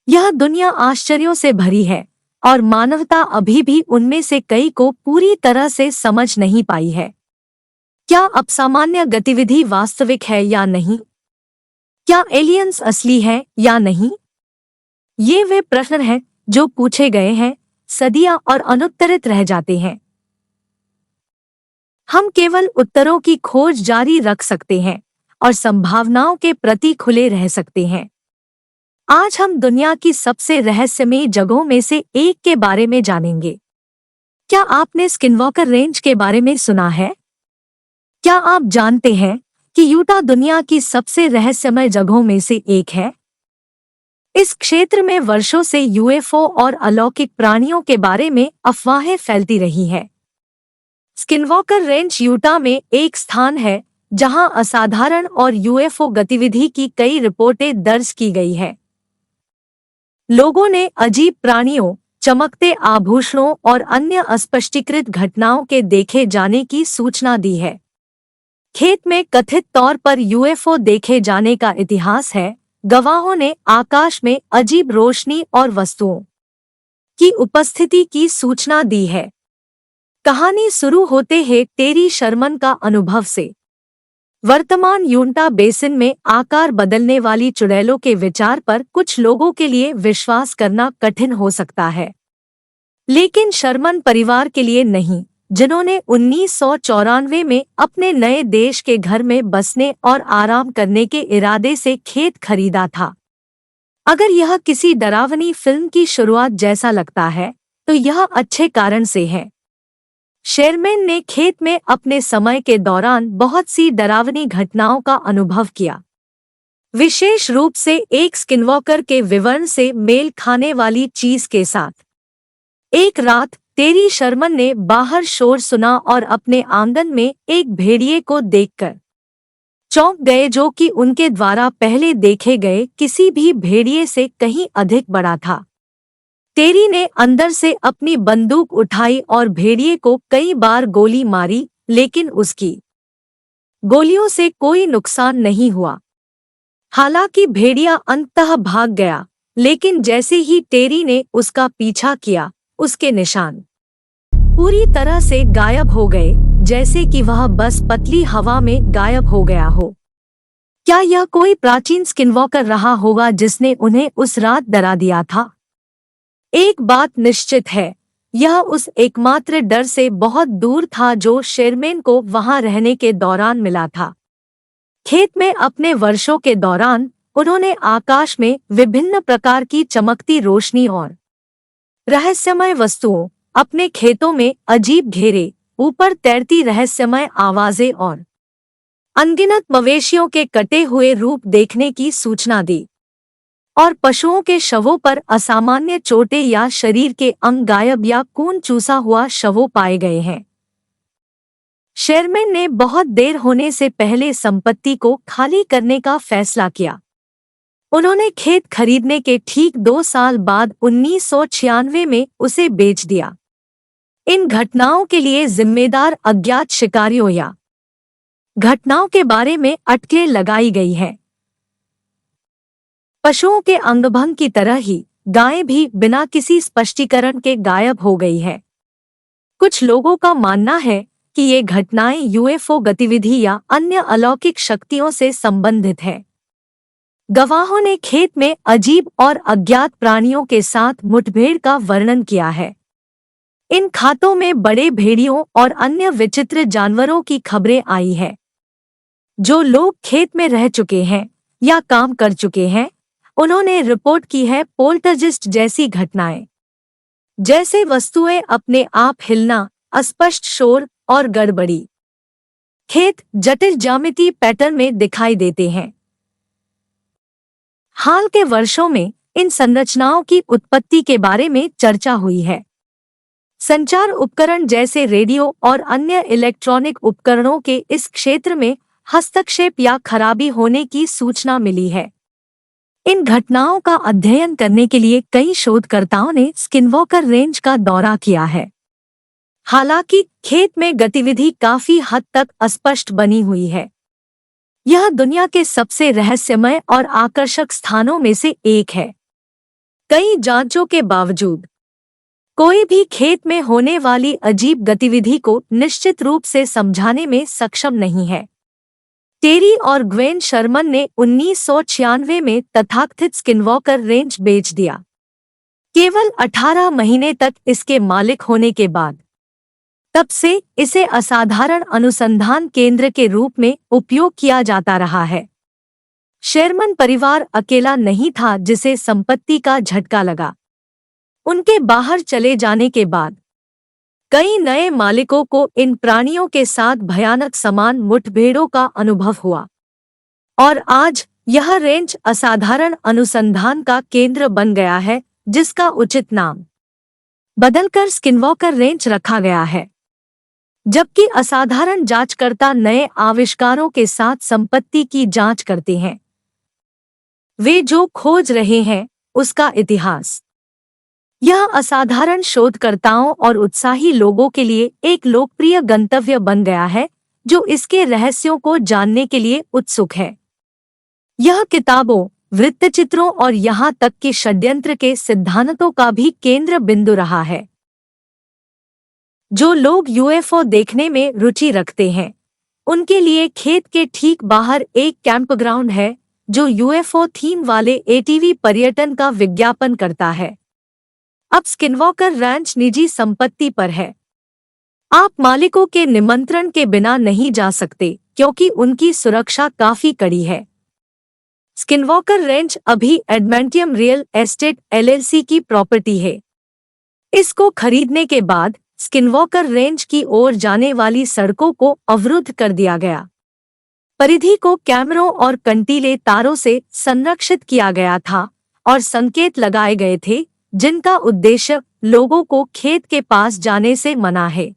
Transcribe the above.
यह दुनिया आश्चर्यों से भरी है और मानवता अभी भी उनमें से कई को पूरी तरह से समझ नहीं पाई है। क्या असामान्य गतिविधि वास्तविक है या नहीं? क्या एलियंस असली है या नहीं? ये वे प्रश्न हैं जो पूछे गए हैं, सदियां और अनुत्तरित रह जाते हैं। हम केवल उत्तरों की खोज जारी रख सकते हैं और संभावनाओं के प्रति खुले रह सकते हैं। आज हम दुनिया की सबसे रहस्यमयी जगहों में से एक के बारे में जानेंगे। क्या आपने स्किनवॉकर रेंज के बारे में सुना है? क्या आप जानते हैं कि यूटा दुनिया की सबसे रहस्यमय जगहों में से एक है? इस क्षेत्र में वर्षों से यूएफओ और अलौकिक प्राणियों के बारे में अफवाहें फैलती रही हैं। स्किनवॉकर रेंज यूटा में एक स्थान है जहां असाधारण और यूएफओ गतिविधि की कई रिपोर्टें दर्ज की गई है। लोगों ने अजीब प्राणियों, चमकते आभूषणों और अन्य अस्पष्टीकृत घटनाओं के देखे जाने की सूचना दी है। खेत में कथित तौर पर यूएफओ देखे जाने का इतिहास है। गवाहों ने आकाश में अजीब रोशनी और वस्तुओं की उपस्थिति की सूचना दी है। कहानी शुरू होते है टेरी शर्मन का अनुभव से। वर्तमान यूटा बेसिन में आकार बदलने वाली चुड़ैलों के विचार पर कुछ लोगों के लिए विश्वास करना कठिन हो सकता है, लेकिन शर्मन परिवार के लिए नहीं, जिन्होंने 1994 में अपने नए देश के घर में बसने और आराम करने के इरादे से खेत खरीदा था। अगर यह किसी डरावनी फिल्म की शुरुआत जैसा लगता है, तो यह अच्छे कारण से है। शेरमैन ने खेत में अपने समय के दौरान बहुत सी डरावनी घटनाओं का अनुभव किया, विशेष रूप से एक स्किनवॉकर के विवरण से मेल खाने वाली चीज के साथ। एक रात टेरी शर्मन ने बाहर शोर सुना और अपने आंगन में एक भेड़िए को देखकर चौंक गए, जो कि उनके द्वारा पहले देखे गए किसी भी भेड़िए से कहीं अधिक बड़ा था। टेरी ने अंदर से अपनी बंदूक उठाई और भेड़िए को कई बार गोली मारी, लेकिन उसकी गोलियों से कोई नुकसान नहीं हुआ। हालांकि भेड़िया अंततः भाग गया, लेकिन जैसे ही टेरी ने उसका पीछा किया, उसके निशान पूरी तरह से गायब हो गए, जैसे कि वह बस पतली हवा में गायब हो गया हो। क्या यह कोई प्राचीन स्किनवॉकर रहा होगा जिसने उन्हें उस रात डरा दिया था? एक बात निश्चित है, यह उस एकमात्र डर से बहुत दूर था जो शेरमैन को वहां रहने के दौरान मिला था। खेत में अपने वर्षों के दौरान उन्होंने आकाश में विभिन्न प्रकार की चमकती रोशनी और रहस्यमय वस्तुओं, अपने खेतों में अजीब घेरे, ऊपर तैरती रहस्यमय आवाजें और अनगिनत मवेशियों के कटे हुए रूप देखने की सूचना दी, और पशुओं के शवों पर असामान्य चोटें या शरीर के अंग गायब या खून चूसा हुआ शवों पाए गए हैं। शेरमैन ने बहुत देर होने से पहले संपत्ति को खाली करने का फैसला किया। उन्होंने खेत खरीदने के ठीक 2 साल बाद 1996 में उसे बेच दिया। इन घटनाओं के लिए जिम्मेदार अज्ञात शिकारियों या घटनाओं के बारे में अटकलें लगाई गई है। पशुओं के अंगभंग की तरह ही गायें भी बिना किसी स्पष्टीकरण के गायब हो गई है। कुछ लोगों का मानना है कि ये घटनाएं यूएफओ गतिविधि या अन्य अलौकिक शक्तियों से संबंधित है। गवाहों ने खेत में अजीब और अज्ञात प्राणियों के साथ मुठभेड़ का वर्णन किया है। इन खातों में बड़े भेड़ियों और अन्य विचित्र जानवरों की खबरें आई है। जो लोग खेत में रह चुके हैं या काम कर चुके हैं, उन्होंने रिपोर्ट की है पोल्टरजिस्ट जैसी घटनाएं, जैसे वस्तुएं अपने आप हिलना, अस्पष्ट शोर और गड़बड़ी। खेत जटिल ज्यामितीय पैटर्न में दिखाई देते हैं। हाल के वर्षों में इन संरचनाओं की उत्पत्ति के बारे में चर्चा हुई है। संचार उपकरण जैसे रेडियो और अन्य इलेक्ट्रॉनिक उपकरणों के इस क्षेत्र में हस्तक्षेप या खराबी होने की सूचना मिली है। इन घटनाओं का अध्ययन करने के लिए कई शोधकर्ताओं ने स्किनवॉकर रेंज का दौरा किया है। हालांकि खेत में गतिविधि काफी हद तक अस्पष्ट बनी हुई है। यह दुनिया के सबसे रहस्यमय और आकर्षक स्थानों में से एक है। कई जांचों के बावजूद कोई भी खेत में होने वाली अजीब गतिविधि को निश्चित रूप से समझाने में सक्षम नहीं है। टेरी और ग्वेन शर्मन ने 1996 में तथाकथित स्किनवॉकर रेंज बेच दिया, केवल 18 महीने तक इसके मालिक होने के बाद। तब से इसे असाधारण अनुसंधान केंद्र के रूप में उपयोग किया जाता रहा है। शेरमन परिवार अकेला नहीं था जिसे संपत्ति का झटका लगा। उनके बाहर चले जाने के बाद कई नए मालिकों को इन प्राणियों के साथ भयानक समान मुठभेड़ों का अनुभव हुआ और आज यह रेंज असाधारण अनुसंधान का केंद्र बन गया है, जिसका उचित नाम बदलकर स्किनवॉकर रेंज रखा गया है। जबकि असाधारण जांचकर्ता नए आविष्कारों के साथ संपत्ति की जांच करते हैं, वे जो खोज रहे हैं उसका इतिहास। यह असाधारण शोधकर्ताओं और उत्साही लोगों के लिए एक लोकप्रिय गंतव्य बन गया है जो इसके रहस्यों को जानने के लिए उत्सुक है। यह किताबों, वृत्तचित्रों और यहाँ तक कि षड्यंत्र के सिद्धांतों का भी केंद्र बिंदु रहा है। जो लोग यूएफओ देखने में रुचि रखते हैं, उनके लिए खेत के ठीक बाहर एक कैंपग्राउंड है जो यूएफओ थीम वाले एटीवी पर्यटन का विज्ञापन करता है। अब स्किनवॉकर रैंच निजी संपत्ति पर है। आप मालिकों के निमंत्रण के बिना नहीं जा सकते क्योंकि उनकी सुरक्षा काफी कड़ी है। स्किनवॉकर रेंच अभी एडमेंटियम रियल एस्टेट एलएलसी की प्रॉपर्टी है। इसको खरीदने के बाद स्किनवॉकर रेंज की ओर जाने वाली सड़कों को अवरुद्ध कर दिया गया। परिधि को कैमरों और कंटीले तारों से संरक्षित किया गया था और संकेत लगाए गए थे जिनका उद्देश्य लोगों को खेत के पास जाने से मना है।